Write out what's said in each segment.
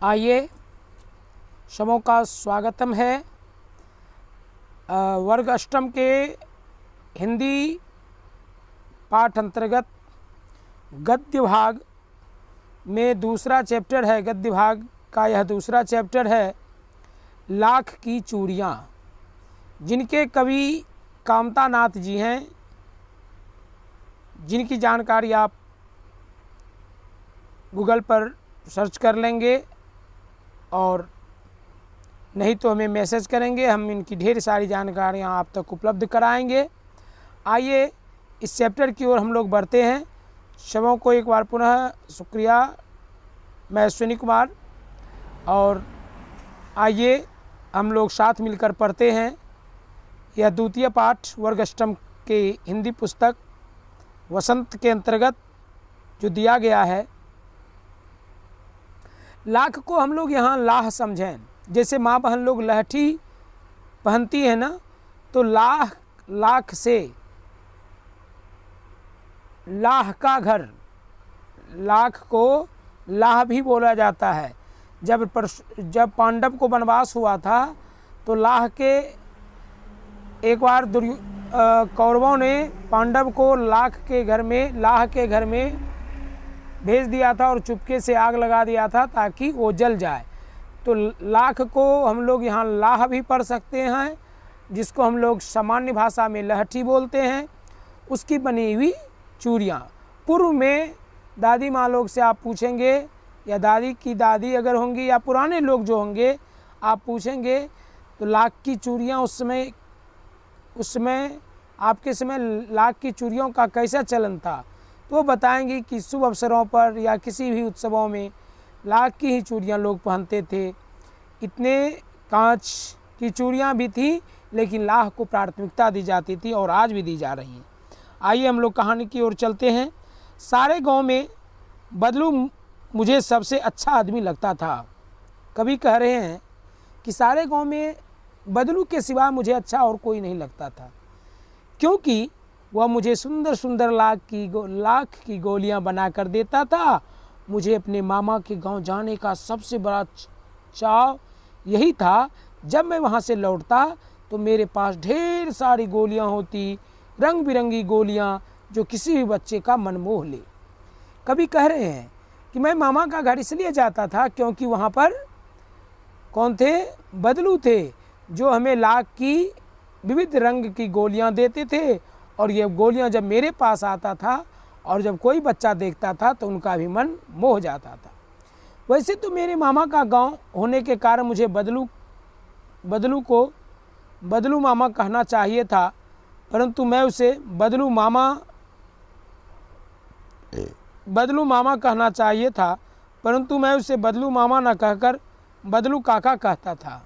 आइए, समों का स्वागतम है। वर्ग अष्टम के हिंदी पाठ अंतर्गत गद्य भाग में दूसरा चैप्टर है। गद्य भाग का यह दूसरा चैप्टर है, लाख की चूड़ियाँ, जिनके कवि कामता नाथ जी हैं, जिनकी जानकारी आप गूगल पर सर्च कर लेंगे और नहीं तो हमें मैसेज करेंगे, हम इनकी ढेर सारी जानकारियाँ आप तक उपलब्ध कराएंगे। आइए इस चैप्टर की ओर हम लोग बढ़ते हैं। सबों को एक बार पुनः शुक्रिया। मैं अश्विनी कुमार, और आइए हम लोग साथ मिलकर पढ़ते हैं। यह द्वितीय पाठ वर्ग अष्टम के हिंदी पुस्तक वसंत के अंतर्गत जो दिया गया है। लाख को हम लोग यहाँ लाह समझें। जैसे माँ बहन लोग लहठी पहनती है ना, तो लाख से लाह का घर, लाख को लाह भी बोला जाता है। जब पांडव को वनवास हुआ था तो लाह के एक बार कौरवों ने पांडव को लाह के घर में भेज दिया था और चुपके से आग लगा दिया था ताकि वो जल जाए। तो लाख को हम लोग यहाँ लाह भी पढ़ सकते हैं, जिसको हम लोग सामान्य भाषा में लहठी बोलते हैं। उसकी बनी हुई चूड़ियाँ। पूर्व में दादी माँ लोग से आप पूछेंगे, या दादी की दादी अगर होंगी या पुराने लोग जो होंगे आप पूछेंगे, तो लाख की चूड़ियाँ उस समय आपके समय लाख की चूड़ियों का कैसा चलन था, तो वो बताएंगे कि शुभ अवसरों पर या किसी भी उत्सवों में लाख की ही चूड़ियाँ लोग पहनते थे। इतने कांच की चूड़ियाँ भी थी, लेकिन लाह को प्राथमिकता दी जाती थी और आज भी दी जा रही हैं। आइए हम लोग कहानी की ओर चलते हैं। सारे गांव में बदलू मुझे सबसे अच्छा आदमी लगता था। कवि कह रहे हैं कि सारे गांव में बदलू के सिवा मुझे अच्छा और कोई नहीं लगता था, क्योंकि वह मुझे सुंदर सुंदर लाख की गोलियां बना कर देता था। मुझे अपने मामा के गांव जाने का सबसे बड़ा चाव यही था। जब मैं वहां से लौटता तो मेरे पास ढेर सारी गोलियां होती, रंग बिरंगी गोलियां, जो किसी भी बच्चे का मन मोह ले। कभी कह रहे हैं कि मैं मामा का घर इसलिए जाता था क्योंकि वहाँ पर कौन थे? बदलू थे, जो हमें लाख की विविध रंग की गोलियां देते थे। और ये गोलियां जब मेरे पास आता था और जब कोई बच्चा देखता था तो उनका भी मन मोह जाता था। वैसे तो मेरे मामा का गांव होने के कारण मुझे बदलू को बदलू मामा कहना चाहिए था, परंतु मैं उसे बदलू मामा कहना चाहिए था, परंतु मैं उसे बदलू मामा न कहकर बदलू काका कहता था।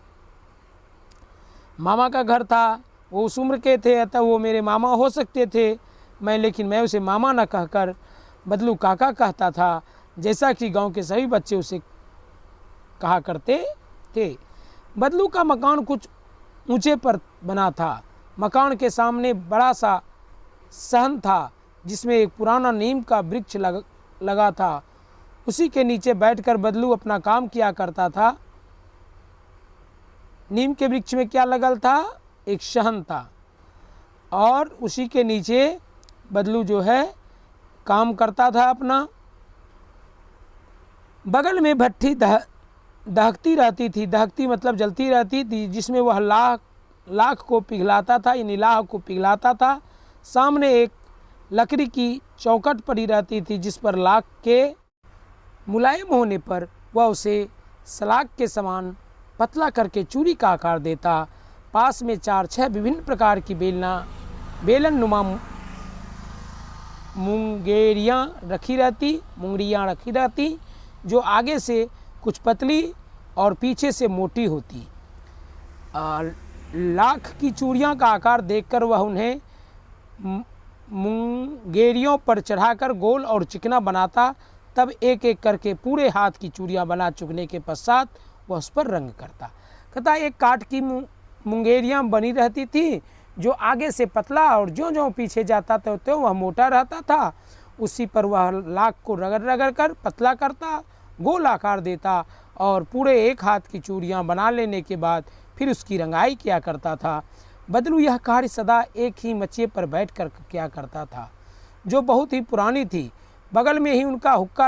मामा का घर था, वो उस उम्र के थे, अतः वो मेरे मामा हो सकते थे। लेकिन मैं उसे मामा न कहकर बदलू काका कहता था, जैसा कि गांव के सभी बच्चे उसे कहा करते थे। बदलू का मकान कुछ ऊंचे पर बना था। मकान के सामने बड़ा सा सहन था, जिसमें एक पुराना नीम का वृक्ष लगा था। उसी के नीचे बैठकर बदलू अपना काम किया करता था। नीम के वृक्ष में क्या लगल था? एक सहन था, और उसी के नीचे बदलू जो है काम करता था अपना। बगल में भट्ठी दहकती रहती थी। दहकती मतलब जलती रहती थी, जिसमें वह लाख को पिघलाता था, यानी लाह को पिघलाता था। सामने एक लकड़ी की चौखट पड़ी रहती थी, जिस पर लाख के मुलायम होने पर वह उसे सलाख के समान पतला करके चूड़ी का आकार देता। पास में 4-6 विभिन्न प्रकार की बेलन नुमा मुंगेरियाँ रखी रहती, जो आगे से कुछ पतली और पीछे से मोटी होती। लाख की चूड़ियाँ का आकार देखकर वह उन्हें मुंगेरियों पर चढ़ाकर गोल और चिकना बनाता। तब एक एक करके पूरे हाथ की चूड़ियाँ बना चुकने के पश्चात वह उस पर रंग करता। एक काठ की मुंगेरियाँ बनी रहती थी, जो आगे से पतला और जो पीछे जाता था तो वह मोटा रहता था। उसी पर वह लाख को रगड़ कर पतला करता, गोल आकार देता और पूरे एक हाथ की चूड़ियाँ बना लेने के बाद फिर उसकी रंगाई किया करता था। बदलू यह कार्य सदा एक ही मचिए पर बैठ कर किया करता था, जो बहुत ही पुरानी थी। बगल में ही उनका हुक्का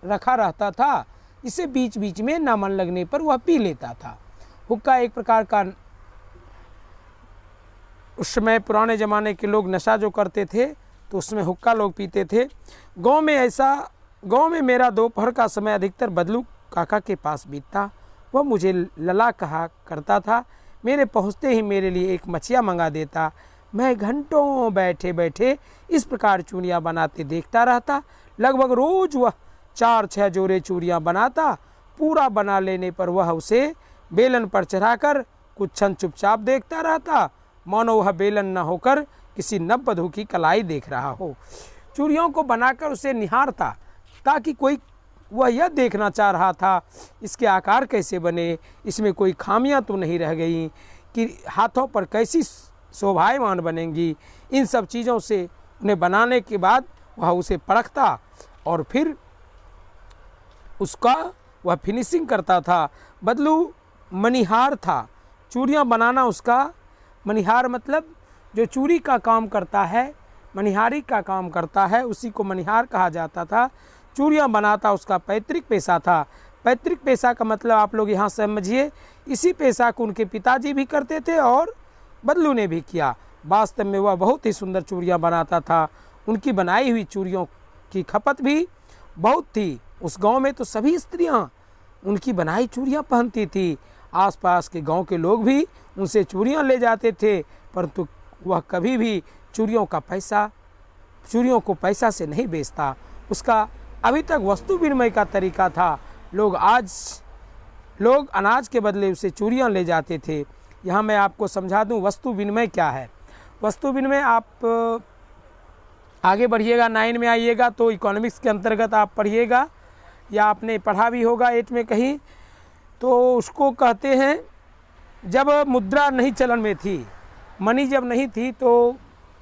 रखा रहता था, जिसे बीच बीच में ना मन लगने पर वह पी लेता था। हुक्का एक प्रकार का, उस समय पुराने ज़माने के लोग नशा जो करते थे तो उसमें हुक्का लोग पीते थे। गांव में मेरा दोपहर का समय अधिकतर बदलू काका के पास बीतता। वह मुझे लला कहा करता था। मेरे पहुंचते ही मेरे लिए एक मछिया मंगा देता। मैं घंटों बैठे बैठे इस प्रकार चूड़ियाँ बनाते देखता रहता। लगभग रोज़ वह 4-6 जोड़े चूड़ियाँ बनाता। पूरा बना लेने पर वह उसे बेलन पर चढ़ाकर कुछ क्षण चुपचाप देखता रहता, मानो वह बेलन न होकर किसी नववधू की कलाई देख रहा हो। चूड़ियों को बनाकर उसे निहारता, ताकि वह यह देखना चाह रहा था इसके आकार कैसे बने, इसमें कोई खामियां तो नहीं रह गई, कि हाथों पर कैसी शोभायमान बनेंगी। इन सब चीज़ों से उन्हें बनाने के बाद वह उसे परखता और फिर उसका वह फिनिशिंग करता था। बदलू मनिहार था। चूड़ियाँ बनाना उसका मनिहार मतलब जो चूड़ी का काम करता है, मनिहारी का काम करता है, उसी को मनिहार कहा जाता था। चूड़ियाँ बनाता उसका पैतृक पेशा था। पैतृक पेशा का मतलब आप लोग यहाँ समझिए, इसी पेशा को उनके पिताजी भी करते थे और बदलू ने भी किया। वास्तव में वह बहुत ही सुंदर चूड़ियाँ बनाता था। उनकी बनाई हुई चूड़ियों की खपत भी बहुत थी। उस गांव में तो सभी स्त्रियाँ उनकी बनाई चूड़ियाँ पहनती थी। आसपास के गांव के लोग भी उनसे चूड़ियाँ ले जाते थे, परंतु वह कभी भी चूड़ियों को पैसा से नहीं बेचता। उसका अभी तक वस्तु विनिमय का तरीका था। लोग अनाज के बदले उसे चूड़ियाँ ले जाते थे। यहाँ मैं आपको समझा दूँ वस्तु विनिमय क्या है। वस्तु विनिमय आप आगे बढ़िएगा, 9 में आइएगा तो इकोनॉमिक्स के अंतर्गत आप पढ़िएगा, या आपने पढ़ा भी होगा 8 में कहीं। तो उसको कहते हैं, जब मुद्रा नहीं चलन में थी, मनी जब नहीं थी, तो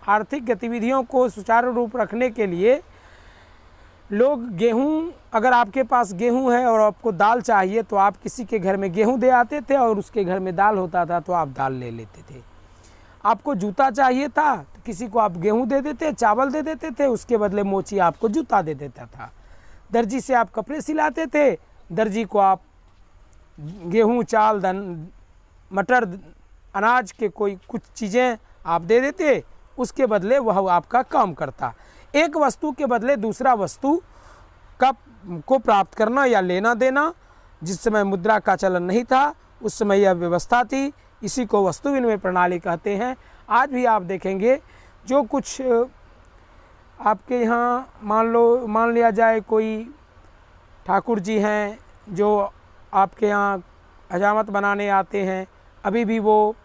आर्थिक गतिविधियों को सुचारू रूप रखने के लिए लोग गेहूं, अगर आपके पास गेहूं है और आपको दाल चाहिए तो आप किसी के घर में गेहूं दे आते थे और उसके घर में दाल होता था तो आप दाल ले लेते थे। आपको जूता चाहिए था तो किसी को आप गेहूं दे देते, चावल दे देते थे, उसके बदले मोची आपको जूता दे देता था। दर्जी से आप कपड़े सिलाते थे, दर्जी को आप गेहूं, चावल, मटर, अनाज के कुछ चीज़ें आप दे देते, उसके बदले वह आपका काम करता। एक वस्तु के बदले दूसरा वस्तु को प्राप्त करना या लेना देना। जिस समय मुद्रा का चलन नहीं था उस समय यह व्यवस्था थी। इसी को वस्तु विनिमय प्रणाली कहते हैं। आज भी आप देखेंगे, जो कुछ आपके यहाँ मान लिया जाए कोई ठाकुर जी हैं जो आपके यहाँ हजामत बनाने आते हैं, अभी भी वो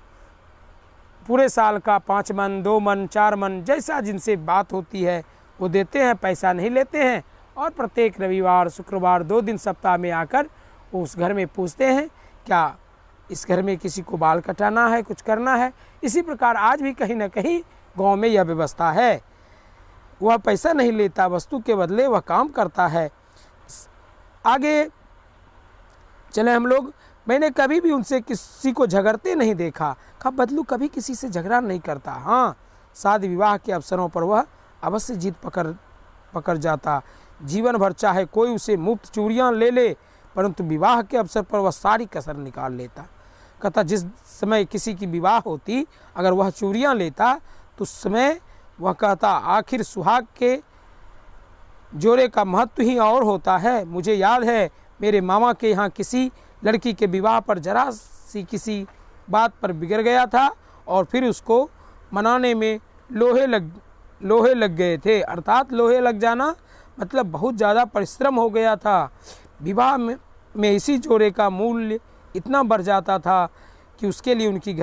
पूरे साल का 5 मन, 2 मन, 4 मन, जैसा जिनसे बात होती है वो देते हैं, पैसा नहीं लेते हैं। और प्रत्येक रविवार, शुक्रवार 2 दिन सप्ताह में आकर वो उस घर में पूछते हैं, क्या इस घर में किसी को बाल कटाना है, कुछ करना है। इसी प्रकार आज भी कहीं ना कहीं गांव में यह व्यवस्था है। वह पैसा नहीं लेता, वस्तु के बदले वह काम करता है। आगे चले हम लोग। मैंने कभी भी उनसे किसी को झगड़ते नहीं देखा। कहा बदलू कभी किसी से झगड़ा नहीं करता। हाँ, शादी विवाह के अवसरों पर वह अवश्य जीत पकड़ जाता। जीवन भर चाहे कोई उसे मुफ्त चूड़ियाँ ले ले, परंतु विवाह के अवसर पर वह सारी कसर निकाल लेता। कहता जिस समय किसी की विवाह होती, अगर वह चूड़ियाँ लेता तो उस समय वह कहता आखिर सुहाग के जोड़े का महत्व ही और होता है। मुझे याद है मेरे मामा के यहाँ किसी लड़की के विवाह पर जरा सी किसी बात पर बिगड़ गया था और फिर उसको मनाने में लोहे लग गए थे। अर्थात लोहे लग जाना मतलब बहुत ज़्यादा परिश्रम हो गया था। विवाह में इसी जोड़े का मूल्य इतना बढ़ जाता था कि उसके लिए उसकी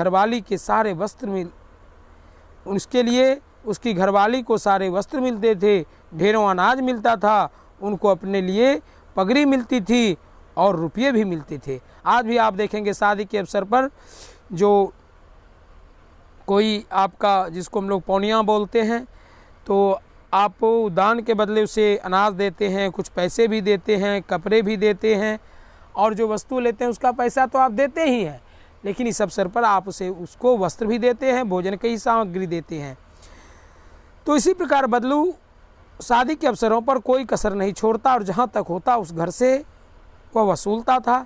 घरवाली को सारे वस्त्र मिलते थे, ढेरों अनाज मिलता था, उनको अपने लिए पगड़ी मिलती थी और रुपये भी मिलते थे। आज भी आप देखेंगे शादी के अवसर पर जो कोई आपका, जिसको हम लोग पौनिया बोलते हैं, तो आप दान के बदले उसे अनाज देते हैं, कुछ पैसे भी देते हैं, कपड़े भी देते हैं और जो वस्तु लेते हैं उसका पैसा तो आप देते ही हैं, लेकिन इस अवसर पर आप उसको वस्त्र भी देते हैं, भोजन की सामग्री देते हैं। तो इसी प्रकार बदलू शादी के अवसरों पर कोई कसर नहीं छोड़ता और जहाँ तक होता उस घर से वह वसूलता था।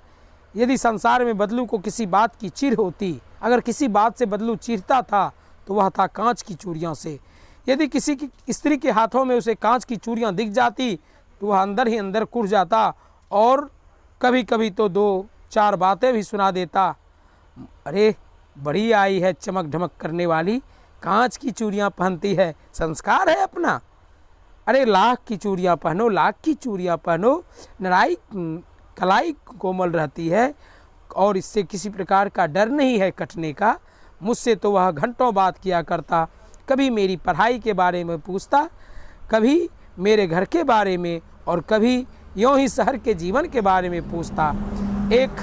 यदि संसार में बदलू को किसी बात की चिढ़ होती, अगर किसी बात से बदलू चिढ़ता था तो वह था कांच की चूड़ियों से। यदि किसी की स्त्री के हाथों में उसे कांच की चूड़ियाँ दिख जाती तो वह अंदर ही अंदर कुढ़ जाता और कभी कभी तो 2-4 बातें भी सुना देता। अरे बड़ी आई है चमक ढमक करने वाली, कांच की चूड़ियाँ पहनती है, संस्कार है अपना। अरे लाख की चूड़ियाँ पहनो, लाख की चूड़ियाँ पहनो, नराई कलाई कोमल रहती है और इससे किसी प्रकार का डर नहीं है कटने का। मुझसे तो वह घंटों बात किया करता, कभी मेरी पढ़ाई के बारे में पूछता, कभी मेरे घर के बारे में और कभी यूँ ही शहर के जीवन के बारे में पूछता। एक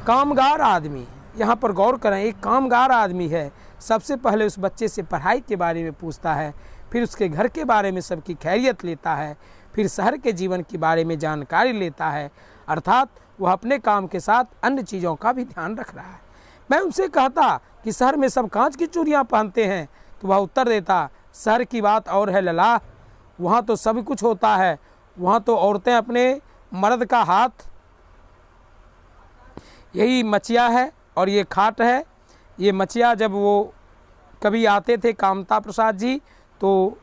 कामगार आदमी, यहाँ पर गौर करें, एक कामगार आदमी है, सबसे पहले उस बच्चे से पढ़ाई के बारे में पूछता है, फिर उसके घर के बारे में सबकी खैरियत लेता है, फिर शहर के जीवन के बारे में जानकारी लेता है। अर्थात वह अपने काम के साथ अन्य चीज़ों का भी ध्यान रख रहा है। मैं उनसे कहता कि शहर में सब कांच की चूड़ियाँ पहनते हैं, तो वह उत्तर देता, शहर की बात और है लला, वहाँ तो सब कुछ होता है, वहाँ तो औरतें अपने मर्द का हाथ, यही मचिया है और ये खाट है। ये मचिया जब वो कभी आते थे कामता प्रसाद जी तो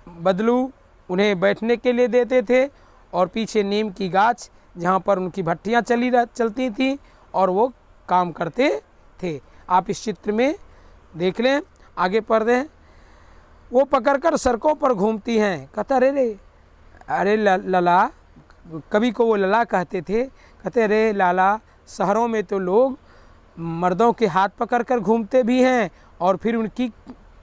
बदलू उन्हें बैठने के लिए देते थे और पीछे नीम की गाछ जहाँ पर उनकी भट्टियाँ चलती थी और वो काम करते थे। आप इस चित्र में देख लें, आगे पढ़ दें। वो पकड़कर सड़कों पर घूमती हैं। कहता अरे लला, कभी को वो लला कहते थे। कहते अरे लाला, शहरों में तो लोग मर्दों के हाथ पकड़कर घूमते भी हैं और फिर उनकी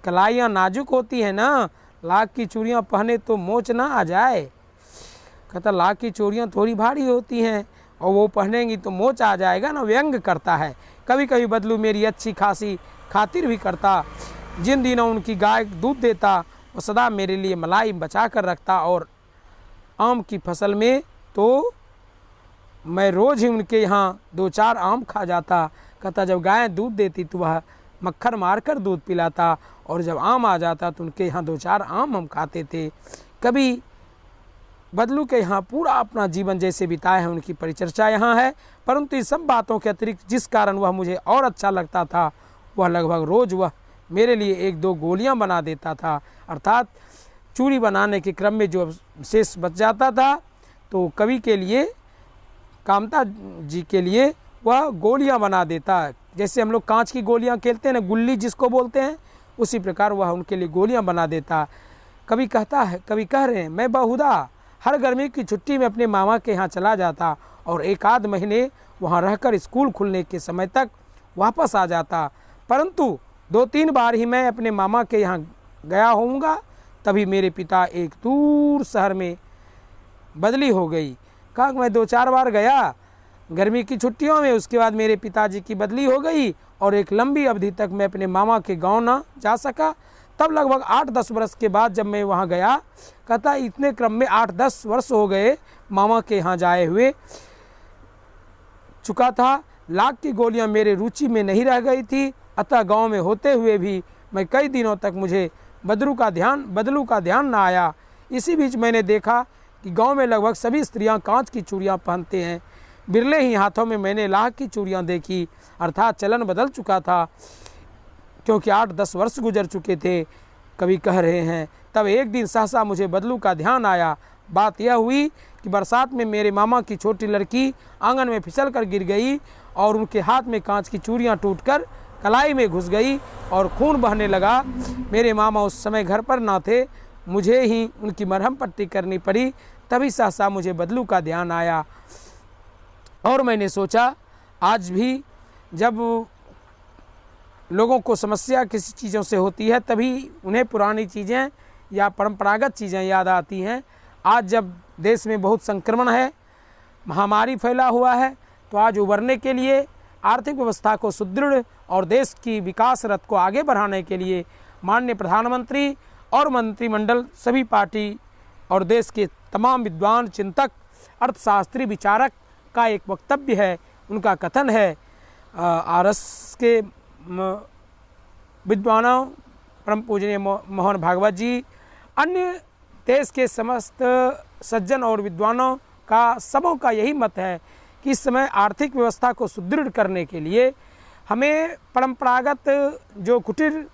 कलाइयाँ नाजुक होती हैं ना, लाख की चूड़ियाँ पहने तो मोच ना आ जाए। कहता लाख की चूड़ियाँ थोड़ी भारी होती हैं और वो पहनेंगी तो मोच आ जाएगा ना, व्यंग करता है। कभी कभी बदलू मेरी अच्छी खासी खातिर भी करता। जिन दिनों उनकी गाय दूध देता वो सदा मेरे लिए मलाई बचा कर रखता और आम की फसल में तो मैं रोज़ ही उनके यहाँ 2-4 आम खा जाता। कहता जब गाय दूध देती तो वह मक्खन मारकर दूध पिलाता और जब आम आ जाता तो उनके यहाँ 2-4 आम हम खाते थे। कभी बदलू के यहाँ पूरा अपना जीवन जैसे बिताया है उनकी परिचर्चा यहाँ है। परंतु इस सब बातों के अतिरिक्त जिस कारण वह मुझे और अच्छा लगता था, वह लगभग रोज़ वह मेरे लिए 1-2 गोलियाँ बना देता था। अर्थात चूड़ी बनाने के क्रम में जो शेष बच जाता था तो कवि के लिए, कामता जी के लिए वह गोलियां बना देता। जैसे हम लोग कांच की गोलियां खेलते हैं ना, गुल्ली जिसको बोलते हैं, उसी प्रकार वह उनके लिए गोलियां बना देता। कभी कह रहे हैं मैं बहुधा हर गर्मी की छुट्टी में अपने मामा के यहाँ चला जाता और 1-आध महीने वहाँ रहकर स्कूल खुलने के समय तक वापस आ जाता। परंतु 2-3 बार ही मैं अपने मामा के यहाँ गया होऊंगा, तभी मेरे पिता एक दूर शहर में बदली हो गई। कहा मैं 2-4 बार गया गर्मी की छुट्टियों में, उसके बाद मेरे पिताजी की बदली हो गई और एक लंबी अवधि तक मैं अपने मामा के गांव ना जा सका। तब लगभग 8-10 वर्ष के बाद जब मैं वहां गया, कहता इतने क्रम में 8-10 वर्ष हो गए मामा के यहाँ जाए हुए चुका था। लाख की गोलियां मेरे रुचि में नहीं रह गई थी, अतः गांव में होते हुए भी मैं कई दिनों तक मुझे बदलू का ध्यान ना आया। इसी बीच मैंने देखा कि गांव में लगभग सभी स्त्रियां कांच की चूड़ियां पहनते हैं। बिरले ही हाथों में मैंने लाख की चूड़ियां देखी। अर्थात चलन बदल चुका था, क्योंकि 8-10 वर्ष गुजर चुके थे, कवि कह रहे हैं। तब एक दिन सहसा मुझे बदलू का ध्यान आया। बात यह हुई कि बरसात में मेरे मामा की छोटी लड़की आंगन में फिसल कर गिर गई और उनके हाथ में कांच की चूड़ियां टूटकर कलाई में घुस गई और खून बहने लगा। मेरे मामा उस समय घर पर ना थे, मुझे ही उनकी मरहम पट्टी करनी पड़ी। तभी सहसा मुझे बदलू का ध्यान आया और मैंने सोचा आज भी जब लोगों को समस्या किसी चीज़ों से होती है तभी उन्हें पुरानी चीज़ें या परंपरागत चीज़ें याद आती हैं। आज जब देश में बहुत संक्रमण है, महामारी फैला हुआ है, तो आज उबरने के लिए, आर्थिक व्यवस्था को सुदृढ़ और देश की विकास रथ को आगे बढ़ाने के लिए माननीय प्रधानमंत्री और मंत्रिमंडल, सभी पार्टी और देश के तमाम विद्वान, चिंतक, अर्थशास्त्री, विचारक का एक वक्तव्य है, उनका कथन है। आरएस के विद्वानों, परम पूजनीय मोहन भागवत जी, अन्य देश के समस्त सज्जन और विद्वानों का, सबों का यही मत है कि इस समय आर्थिक व्यवस्था को सुदृढ़ करने के लिए हमें परंपरागत जो कुटीर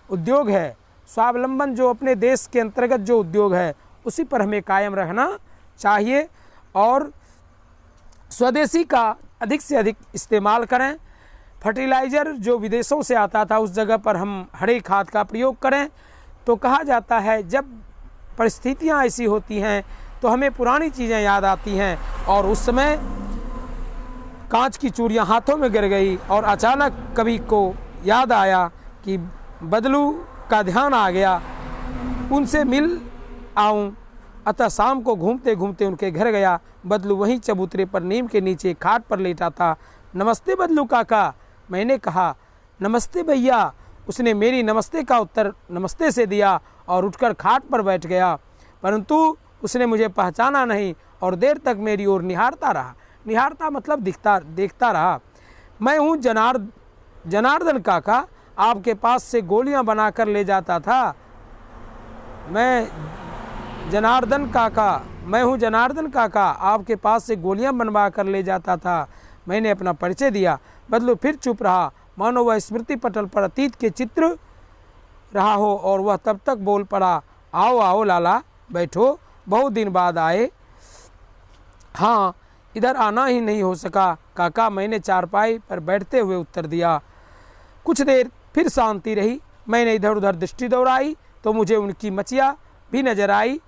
उद्योग है, स्वावलंबन जो अपने देश के अंतर्गत जो उद्योग है, उसी पर हमें कायम रहना चाहिए और स्वदेशी का अधिक से अधिक इस्तेमाल करें। फर्टिलाइज़र जो विदेशों से आता था उस जगह पर हम हरे खाद का प्रयोग करें। तो कहा जाता है जब परिस्थितियां ऐसी होती हैं तो हमें पुरानी चीज़ें याद आती हैं, और उस समय कांच की चूड़ियां हाथों में गिर गई और अचानक कवि को याद आया कि बदलू का ध्यान आ गया, उनसे मिल आऊं। अतः शाम को घूमते घूमते उनके घर गया। बदलू वहीं चबूतरे पर नीम के नीचे खाट पर लेटा था। नमस्ते बदलू काका, मैंने कहा। नमस्ते भैया। उसने मेरी नमस्ते का उत्तर नमस्ते से दिया और उठकर खाट पर बैठ गया, परंतु उसने मुझे पहचाना नहीं और देर तक मेरी ओर निहारता रहा। निहारता मतलब देखता रहा। मैं हूँ जनार्दन काका, आपके पास से गोलियां बनाकर ले जाता था। मैं हूँ जनार्दन काका, आपके पास से गोलियां बनवा कर ले जाता था। मैंने अपना परिचय दिया। बदलू फिर चुप रहा, मानो वह स्मृति पटल पर अतीत के चित्र रहा हो, और वह तब तक बोल पड़ा, आओ आओ लाला, बैठो, बहुत दिन बाद आए। हाँ, इधर आना ही नहीं हो सका काका, मैंने चारपाई पर बैठते हुए उत्तर दिया। कुछ देर फिर शांति रही। मैंने इधर उधर दृष्टि दौड़ाई तो मुझे उनकी मचिया भी नजर आई।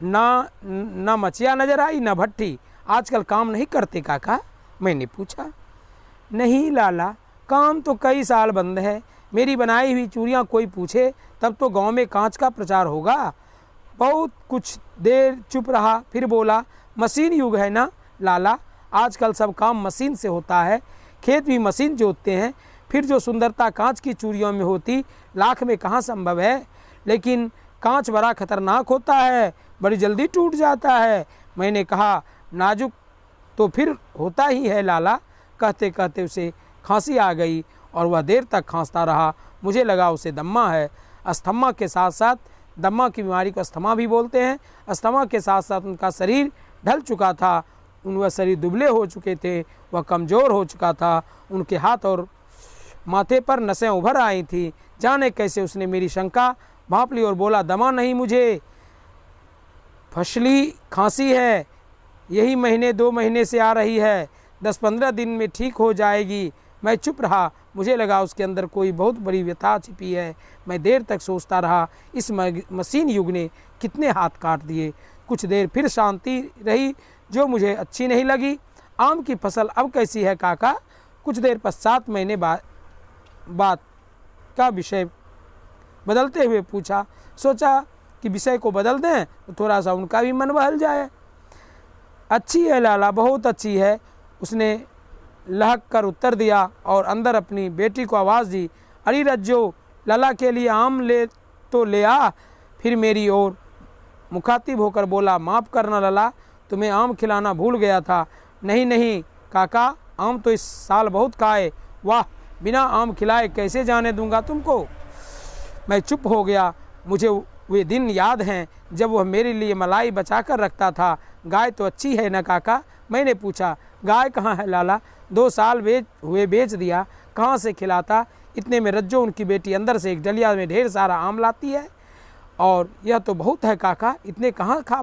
ना मचिया नजर आई, ना भट्टी। आजकल काम नहीं करते काका? मैंने पूछा। नहीं लाला, काम तो कई साल बंद है। मेरी बनाई हुई चूड़ियाँ कोई पूछे तब तो गांव में कांच का प्रचार होगा। बहुत कुछ देर चुप रहा, फिर बोला, मशीन युग है ना लाला, आजकल सब काम मशीन से होता है। खेत भी मशीन जोतते हैं। फिर जो सुंदरता कांच की चूड़ियों में होती लाख में कहाँ संभव है। लेकिन कांच बड़ा खतरनाक होता है, बड़ी जल्दी टूट जाता है। मैंने कहा, नाजुक तो फिर होता ही है लाला। कहते कहते उसे खांसी आ गई और वह देर तक खांसता रहा। मुझे लगा उसे दम्मा है। अस्थमा के साथ साथ, दम्मा की बीमारी को अस्थमा भी बोलते हैं, अस्थमा के साथ साथ उनका शरीर ढल चुका था। वह शरीर दुबले हो चुके थे, वह कमज़ोर हो चुका था। उनके हाथ और माथे पर नसें उभर आई थी। जाने कैसे उसने मेरी शंका भांप ली और बोला, दमा नहीं मुझे, फसली खांसी है, यही महीने 2 महीने से आ रही है, 10-15 दिन में ठीक हो जाएगी। मैं चुप रहा। मुझे लगा उसके अंदर कोई बहुत बड़ी व्यथा छिपी है। मैं देर तक सोचता रहा, इस मशीन युग ने कितने हाथ काट दिए। कुछ देर फिर शांति रही जो मुझे अच्छी नहीं लगी। आम की फसल अब कैसी है काका? कुछ देर पश्चात मैंने बात का विषय बदलते हुए पूछा। सोचा कि विषय को बदल दें तो थोड़ा सा उनका भी मन बहल जाए। अच्छी है लाला, बहुत अच्छी है, उसने लहक कर उत्तर दिया और अंदर अपनी बेटी को आवाज़ दी, अरे रज्जो, लाला के लिए आम ले आ। फिर मेरी ओर मुखातिब होकर बोला, माफ़ करना लाला, तुम्हें आम खिलाना भूल गया था। नहीं नहीं काका, आम तो इस साल बहुत खाए। वाह, बिना आम खिलाए कैसे जाने दूंगा तुमको। मैं चुप हो गया। मुझे वे दिन याद हैं जब वह मेरे लिए मलाई बचा कर रखता था। गाय तो अच्छी है ना काका? मैंने पूछा। गाय कहाँ है लाला? 2 साल बेच दिया, कहाँ से खिलाता। इतने में रज्जो, उनकी बेटी, अंदर से एक डलिया में ढेर सारा आम लाती है। और यह तो बहुत है काका, इतने कहाँ खा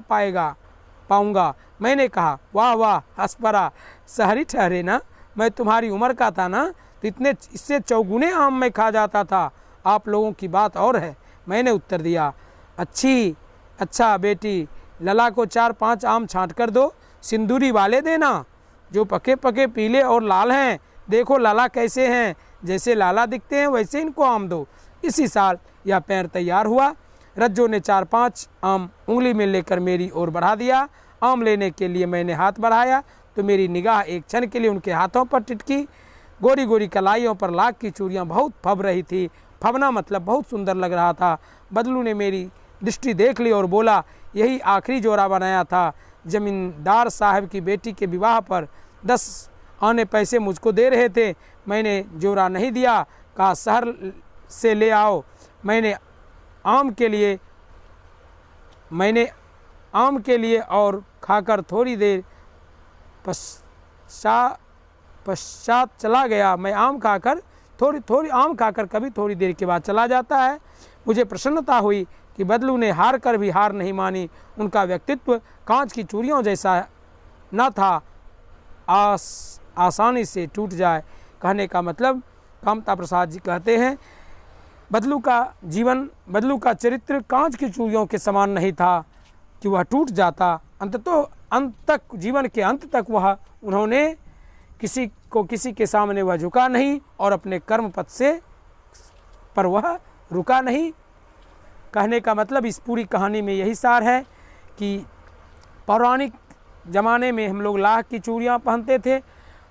पाऊँगा। मैंने कहा, वाह वाह, हंस पड़ा, शहरी ठहरे ना, मैं तुम्हारी उम्र का था ना तो इससे 4 आम मैं खा जाता था। आप लोगों की बात और है। मैंने उत्तर दिया। अच्छा बेटी, लला को 4-5 आम छांट कर दो, सिंदूरी वाले देना, जो पके पके पीले और लाल हैं। देखो लाला कैसे हैं, जैसे लाला दिखते हैं वैसे इनको आम दो। इसी साल यह पैर तैयार हुआ। रज्जो ने 4-5 आम उंगली में लेकर मेरी ओर बढ़ा दिया। आम लेने के लिए मैंने हाथ बढ़ाया तो मेरी निगाह एक क्षण के लिए उनके हाथों पर टिटकी। गोरी गोरी कलाइयों पर लाख की चूड़ियाँ बहुत फब रही थी। फबना मतलब बहुत सुंदर लग रहा था। बदलू ने मेरी दृष्टि देख ली और बोला, यही आखिरी जोड़ा बनाया था जमींदार साहब की बेटी के विवाह पर 10 आने पैसे मुझको दे रहे थे। मैंने जोरा नहीं दिया, कहा शहर से ले आओ। मैंने आम के लिए और खाकर थोड़ी देर पश्चात चला गया। मैं आम खाकर कभी थोड़ी देर के बाद चला जाता है। मुझे प्रसन्नता हुई कि बदलू ने हार कर भी हार नहीं मानी। उनका व्यक्तित्व कांच की चूड़ियों जैसा न था, आसानी से टूट जाए। कहने का मतलब कामता प्रसाद जी कहते हैं बदलू का चरित्र कांच की चूड़ियों के समान नहीं था कि वह टूट जाता। अंत तक, जीवन के अंत तक उन्होंने किसी के सामने वह झुका नहीं और अपने कर्म पथ पर वह रुका नहीं। कहने का मतलब इस पूरी कहानी में यही सार है कि पौराणिक ज़माने में हम लोग लाख की चूड़ियाँ पहनते थे,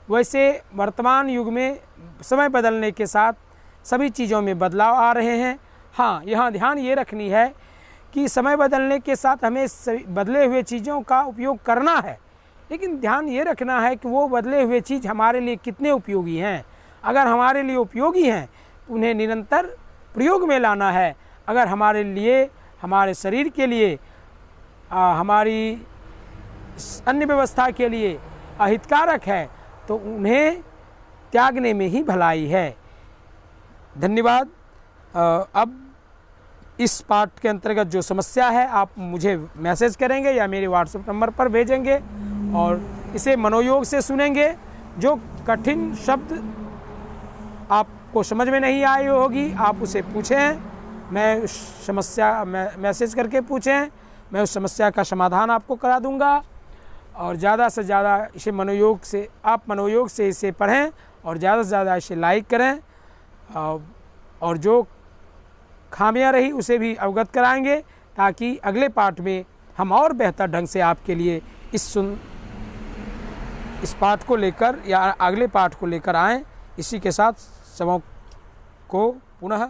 वैसे वर्तमान युग में समय बदलने के साथ सभी चीज़ों में बदलाव आ रहे हैं। हाँ, यहाँ ध्यान ये रखनी है कि समय बदलने के साथ हमें बदले हुए चीज़ों का उपयोग करना है, लेकिन ध्यान ये रखना है कि वो बदले हुए चीज़ हमारे लिए कितने उपयोगी हैं। अगर हमारे लिए उपयोगी हैं तो उन्हें निरंतर प्रयोग में लाना है। अगर हमारे लिए, हमारे शरीर के लिए, हमारी अन्य व्यवस्था के लिए अहितकारक है तो उन्हें त्यागने में ही भलाई है। धन्यवाद। अब इस पाठ के अंतर्गत जो समस्या है आप मुझे मैसेज करेंगे या मेरे व्हाट्सएप नंबर पर भेजेंगे और इसे मनोयोग से सुनेंगे। जो कठिन शब्द आपको समझ में नहीं आई होगी आप उसे पूछें, मैं उस समस्या मैसेज करके पूछें, मैं उस समस्या का समाधान आपको करा दूंगा। और ज़्यादा से ज़्यादा इसे मनोयोग से इसे पढ़ें और ज़्यादा से ज़्यादा इसे लाइक करें और जो खामियां रही उसे भी अवगत कराएंगे ताकि अगले पाठ में हम और बेहतर ढंग से आपके लिए इस पाठ को लेकर या अगले पाठ को लेकर आएँ। इसी के साथ सबों को पुनः